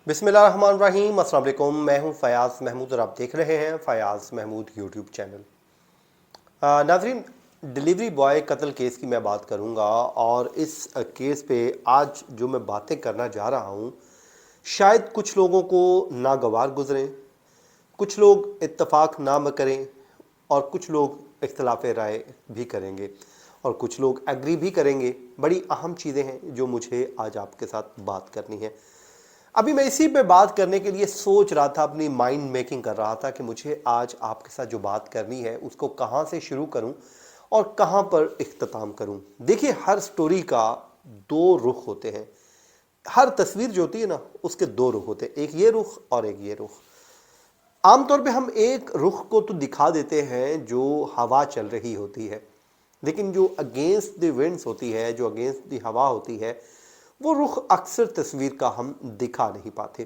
बिस्मिल्लाहिर्रहमानिर्रहीम। अस्सलाम वालेकुम। मैं हूं फयाज़ महमूद और आप देख रहे हैं फयाज़ महमूद यूट्यूब चैनल। नाज़रीन, डिलीवरी बॉय कत्ल केस की मैं बात करूंगा और इस केस पे आज जो मैं बातें करना जा रहा हूं शायद कुछ लोगों को नागवार गुजरें, कुछ लोग इत्तफाक ना करें और कुछ लोग इख्तिलाफ राय भी करेंगे और कुछ लोग एग्री भी करेंगे। बड़ी अहम चीज़ें हैं जो मुझे आज आपके साथ बात करनी है। अभी मैं इसी पे बात करने के लिए सोच रहा था, अपनी माइंड मेकिंग कर रहा था कि मुझे आज आपके साथ जो बात करनी है उसको कहाँ से शुरू करूं और कहाँ पर इख्तिताम करूं। देखिए, हर स्टोरी का दो रुख होते हैं। हर तस्वीर जो होती है ना, उसके दो रुख होते हैं, एक ये रुख और एक ये रुख। आमतौर पे हम एक रुख को तो दिखा देते हैं जो हवा चल रही होती है, लेकिन जो अगेंस्ट द विंड्स होती है, जो अगेंस्ट द हवा होती है, वो रुख अक्सर तस्वीर का हम दिखा नहीं पाते।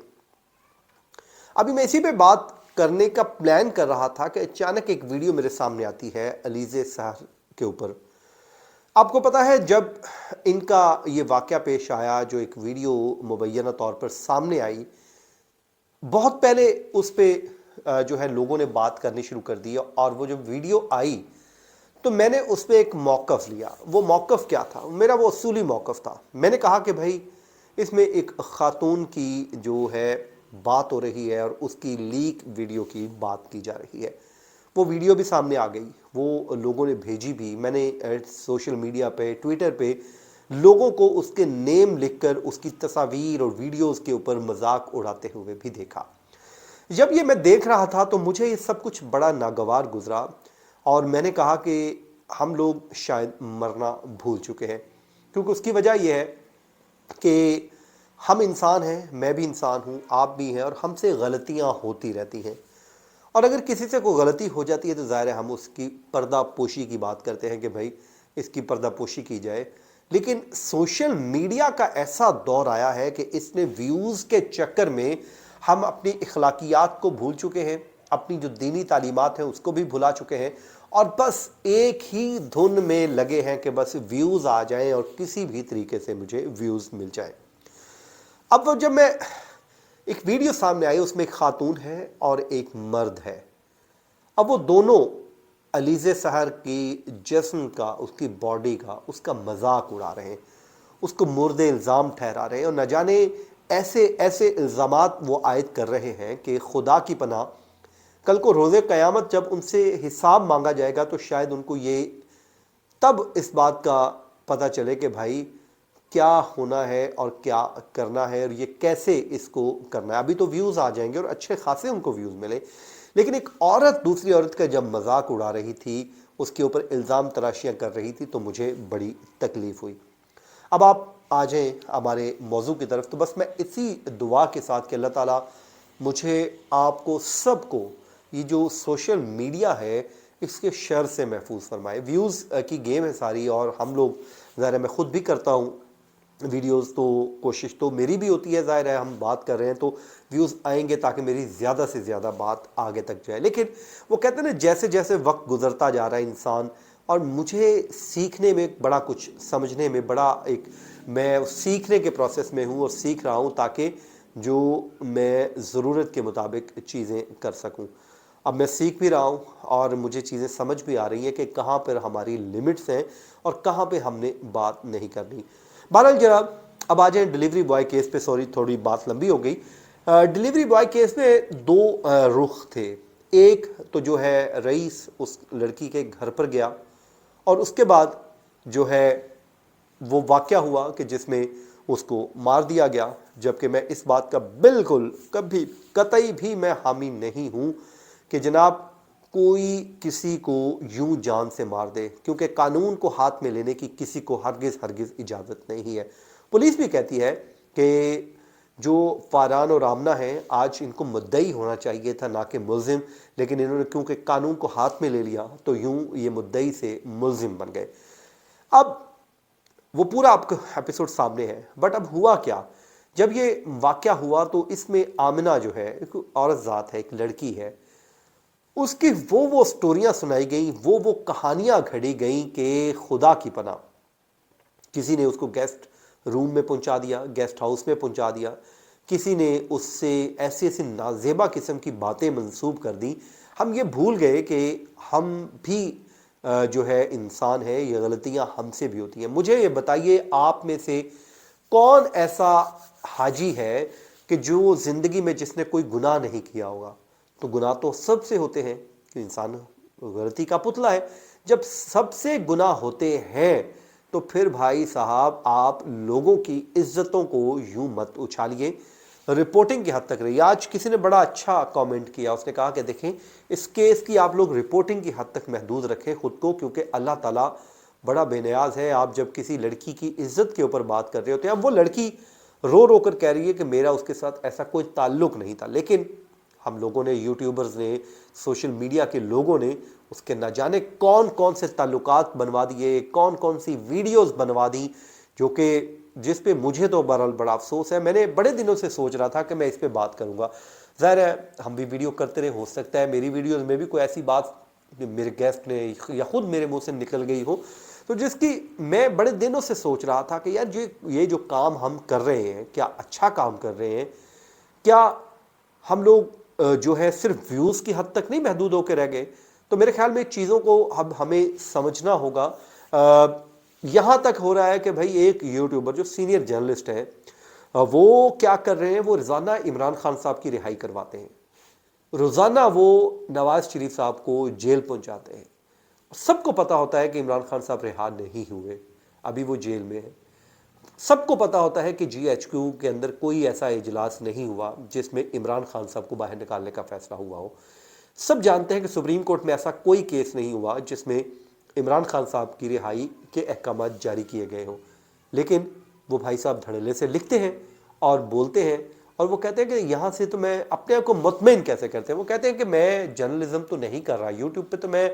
अभी मैं इसी पे बात करने का प्लान कर रहा था कि अचानक एक वीडियो मेरे सामने आती है अलीज़े सहर के ऊपर। आपको पता है, जब इनका ये वाक़या पेश आया, जो एक वीडियो मुबैना तौर पर सामने आई, बहुत पहले उस पर जो है लोगों ने बात करनी शुरू कर दी और वो जो वीडियो आई तो मैंने उस पर एक मौक़िफ़ लिया। वो मौक़िफ़ क्या था? मेरा वो असूली मौक़िफ़ था। मैंने कहा कि भाई, इसमें एक ख़ातून की जो है बात हो रही है और उसकी लीक वीडियो की बात की जा रही है। वो वीडियो भी सामने आ गई, वो लोगों ने भेजी भी। मैंने सोशल मीडिया पे, ट्विटर पे लोगों को उसके नेम लिखकर उसकी तस्वीर और वीडियोज़ के ऊपर मजाक उड़ाते हुए भी देखा। जब ये मैं देख रहा था तो मुझे ये सब कुछ बड़ा नागवार गुजरा और मैंने कहा कि हम लोग शायद मरना भूल चुके हैं। क्योंकि उसकी वजह यह है कि हम इंसान हैं, मैं भी इंसान हूँ, आप भी हैं, और हमसे गलतियाँ होती रहती हैं। और अगर किसी से कोई गलती हो जाती है तो ज़ाहिर है हम उसकी पर्दा पोशी की बात करते हैं कि भाई इसकी पर्दा पोशी की जाए। लेकिन सोशल मीडिया का ऐसा दौर आया है कि इसने व्यूज़ के चक्कर में हम अपनी अखलाकियात को भूल चुके हैं, अपनी जो दीनी तालीमात हैं उसको भी भुला चुके हैं और बस एक ही धुन में लगे हैं कि बस व्यूज़ आ जाएं और किसी भी तरीके से मुझे व्यूज़ मिल जाएं। अब वो जब मैं एक वीडियो सामने आई, उसमें एक खातून है और एक मर्द है। अब वो दोनों अलीज़े सहर की जिस्म का, उसकी बॉडी का, उसका मजाक उड़ा रहे हैं, उसको मुर्दे इल्ज़ाम ठहरा रहे हैं और न जाने ऐसे ऐसे इल्ज़ामात वो आयद कर रहे हैं कि खुदा की पनाह, कल को रोज़े क़यामत जब उनसे हिसाब मांगा जाएगा तो शायद उनको ये तब इस बात का पता चले कि भाई क्या होना है और क्या करना है और ये कैसे इसको करना है। अभी तो व्यूज़ आ जाएंगे और अच्छे खासे उनको व्यूज़ मिले, लेकिन एक औरत दूसरी औरत का जब मजाक उड़ा रही थी, उसके ऊपर इल्ज़ाम तराशियाँ कर रही थी, तो मुझे बड़ी तकलीफ़ हुई। अब आप आ जाएँ हमारे मौजू की तरफ। तो बस मैं इसी दुआ के साथ कि अल्लाह ताला मुझे, आपको, सबको ये जो सोशल मीडिया है इसके शर से महफूज फरमाए। व्यूज़ की गेम है सारी और हम लोग, ज़ाहिर है मैं ख़ुद भी करता हूँ वीडियोस, तो कोशिश तो मेरी भी होती है, ज़ाहिर है हम बात कर रहे हैं तो व्यूज़ आएंगे ताकि मेरी ज़्यादा से ज़्यादा बात आगे तक जाए। लेकिन वो कहते हैं ना, जैसे जैसे वक्त गुजरता जा रहा है इंसान, और मुझे सीखने में बड़ा कुछ, समझने में बड़ा एक, मैं सीखने के प्रोसेस में हूँ और सीख रहा हूँ ताकि जो मैं ज़रूरत के मुताबिक चीज़ें कर सकूँ। अब मैं सीख भी रहा हूँ और मुझे चीज़ें समझ भी आ रही हैं कि कहाँ पर हमारी लिमिट्स हैं और कहाँ पे हमने बात नहीं करनी। बहरहाल जनाब, अब आ जाएँ डिलीवरी बॉय केस पे। सॉरी, थोड़ी बात लंबी हो गई। डिलीवरी बॉय केस में दो रुख थे। एक तो जो है रईस उस लड़की के घर पर गया और उसके बाद जो है वो वाक़या हुआ कि जिसमें उसको मार दिया गया, जबकि मैं इस बात का बिल्कुल कभी कतई भी मैं हामी नहीं हूँ कि जनाब कोई किसी को यूं जान से मार दे, क्योंकि कानून को हाथ में लेने की किसी को हरगिज़ इजाज़त नहीं है। पुलिस भी कहती है कि जो फ़ारान और आमना हैं, आज इनको मुद्दई होना चाहिए था ना कि मुल्ज़िम, लेकिन इन्होंने क्योंकि कानून को हाथ में ले लिया तो यूं ये मुद्दई से मुल्ज़िम बन गए। अब वो पूरा आपका एपिसोड सामने है। बट अब हुआ क्या, जब ये वाक़या हुआ तो इसमें आमिना जो है एक औरत ज़ात है, एक लड़की है, उसकी वो स्टोरियां सुनाई गई, वो कहानियां घड़ी गई कि खुदा की पनाह। किसी ने उसको गेस्ट रूम में पहुंचा दिया, गेस्ट हाउस में पहुंचा दिया, کسی نے اس سے ایسی ایسی نازیبا قسم کی باتیں منسوب کر دی، ہم یہ بھول گئے کہ ہم بھی جو ہے انسان ہے، یہ غلطیاں ہم سے بھی ہوتی ہیں۔ مجھے یہ بتائیے آپ میں سے کون ایسا حاجی ہے کہ جو زندگی میں جس نے کوئی گناہ نہیں کیا ہوگا؟ تو گناہ تو سب سے ہوتے ہیں، کہ انسان غلطی کا پتلا ہے۔ جب سب سے گناہ ہوتے ہیں تو پھر بھائی صاحب آپ لوگوں کی عزتوں کو یوں مت اچھالیے، رپورٹنگ کی حد تک رہی۔ آج کسی نے بڑا اچھا کامنٹ کیا، اس نے کہا کہ دیکھیں اس کیس کی آپ لوگ رپورٹنگ کی حد تک محدود رکھیں خود کو، کیونکہ اللہ تعالیٰ بڑا بے نیاز ہے۔ آپ جب کسی لڑکی کی عزت کے اوپر بات کر رہے ہوتے ہیں، اب وہ لڑکی رو رو کر کہہ رہی ہے کہ میرا اس کے ساتھ ایسا کوئی تعلق نہیں تھا، لیکن ہم لوگوں نے، یوٹیوبرز نے، سوشل میڈیا کے لوگوں نے اس کے نہ جانے کون کون سے تعلقات بنوا دیے، کون کون سی ویڈیوز بنوا دی، جو کہ جس پہ مجھے تو بہرحال بڑا افسوس ہے۔ میں نے بڑے دنوں سے سوچ رہا تھا کہ میں اس پہ بات کروں گا۔ ظاہر ہے ہم بھی ویڈیو کرتے رہے، ہو سکتا ہے میری ویڈیوز میں بھی کوئی ایسی بات میرے گیسٹ نے یا خود میرے منہ سے نکل گئی ہو، تو جس کی میں بڑے دنوں سے سوچ رہا تھا کہ یار یہ جو کام ہم کر رہے ہیں، کیا اچھا کام کر رہے ہیں؟ کیا ہم لوگ جو ہے صرف ویوز کی حد تک نہیں محدود ہو کے رہ گئے؟ تو میرے خیال میں چیزوں کو اب ہمیں سمجھنا ہوگا۔ یہاں تک ہو رہا ہے کہ بھائی ایک یوٹیوبر جو سینئر جرنلسٹ ہے، وہ کیا کر رہے ہیں، وہ روزانہ عمران خان صاحب کی رہائی کرواتے ہیں، روزانہ وہ نواز شریف صاحب کو جیل پہنچاتے ہیں۔ سب کو پتا ہوتا ہے کہ عمران خان صاحب رہا نہیں ہوئے، ابھی وہ جیل میں ہیں۔ سب کو پتا ہوتا ہے کہ جی ایچ کیو کے اندر کوئی ایسا اجلاس نہیں ہوا جس میں عمران خان صاحب کو باہر نکالنے کا فیصلہ ہوا ہو۔ سب جانتے ہیں کہ سپریم کورٹ میں ایسا کوئی کیس نہیں ہوا جس میں عمران خان صاحب کی رہائی کے احکامات جاری کیے گئے ہوں، لیکن وہ بھائی صاحب دھڑلے سے لکھتے ہیں اور بولتے ہیں، اور وہ کہتے ہیں کہ یہاں سے تو میں اپنے آپ کو مطمئن کیسے کرتے ہیں؟ وہ کہتے ہیں کہ میں جرنلزم تو نہیں کر رہا، یوٹیوب پہ تو میں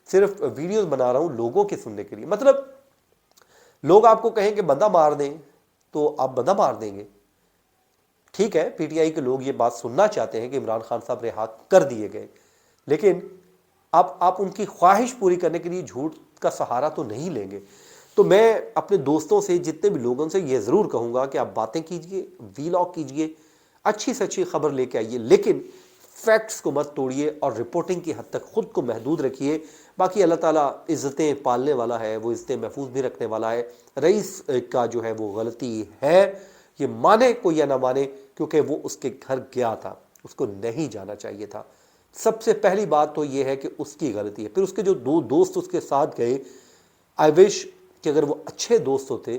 صرف ویڈیوز بنا رہا ہوں لوگوں کے سننے کے لیے۔ مطلب لوگ آپ کو کہیں کہ بندہ مار دیں تو آپ بندہ مار دیں گے؟ ٹھیک ہے، پی ٹی آئی کے لوگ یہ بات سننا چاہتے ہیں کہ عمران خان صاحب رہا کر دیے گئے، لیکن آپ ان کی خواہش پوری کرنے کے لیے جھوٹ کا سہارا تو نہیں لیں گے۔ تو میں اپنے دوستوں سے، جتنے بھی لوگوں سے یہ ضرور کہوں گا کہ آپ باتیں کیجئے، ویلاگ کیجئے، اچھی سے اچھی خبر لے کے آئیے، لیکن فیکٹس کو مت توڑیے اور رپورٹنگ کی حد تک خود کو محدود رکھیے۔ باقی اللہ تعالیٰ عزتیں پالنے والا ہے، وہ عزتیں محفوظ بھی رکھنے والا ہے۔ رئیس کا جو ہے وہ غلطی ہے، یہ مانے کوئی یا نہ مانے، کیونکہ وہ اس کے گھر گیا تھا، اس کو نہیں جانا چاہیے تھا۔ سب سے پہلی بات تو یہ ہے کہ اس کی غلطی ہے۔ پھر اس کے جو دو دوست اس کے ساتھ گئے، آئی وش کہ اگر وہ اچھے دوست ہوتے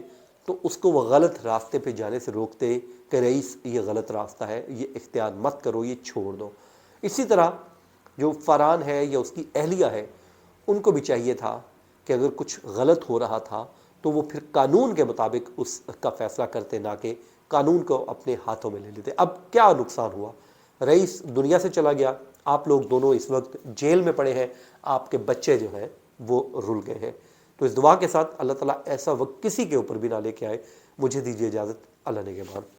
تو اس کو وہ غلط راستے پہ جانے سے روکتے کہ رئیس یہ غلط راستہ ہے، یہ اختیار مت کرو، یہ چھوڑ دو۔ اسی طرح جو فرحان ہے یا اس کی اہلیہ ہے، ان کو بھی چاہیے تھا کہ اگر کچھ غلط ہو رہا تھا تو وہ پھر قانون کے مطابق اس کا فیصلہ کرتے، نہ کہ قانون کو اپنے ہاتھوں میں لے لیتے۔ اب کیا نقصان ہوا؟ رئیس دنیا سے چلا گیا، آپ لوگ دونوں اس وقت جیل میں پڑے ہیں، آپ کے بچے جو ہیں وہ رل گئے ہیں۔ تو اس دعا کے ساتھ اللہ تعالیٰ ایسا وقت کسی کے اوپر بھی نہ لے کے آئے۔ مجھے دیجیے اجازت، اللہ نگہبان۔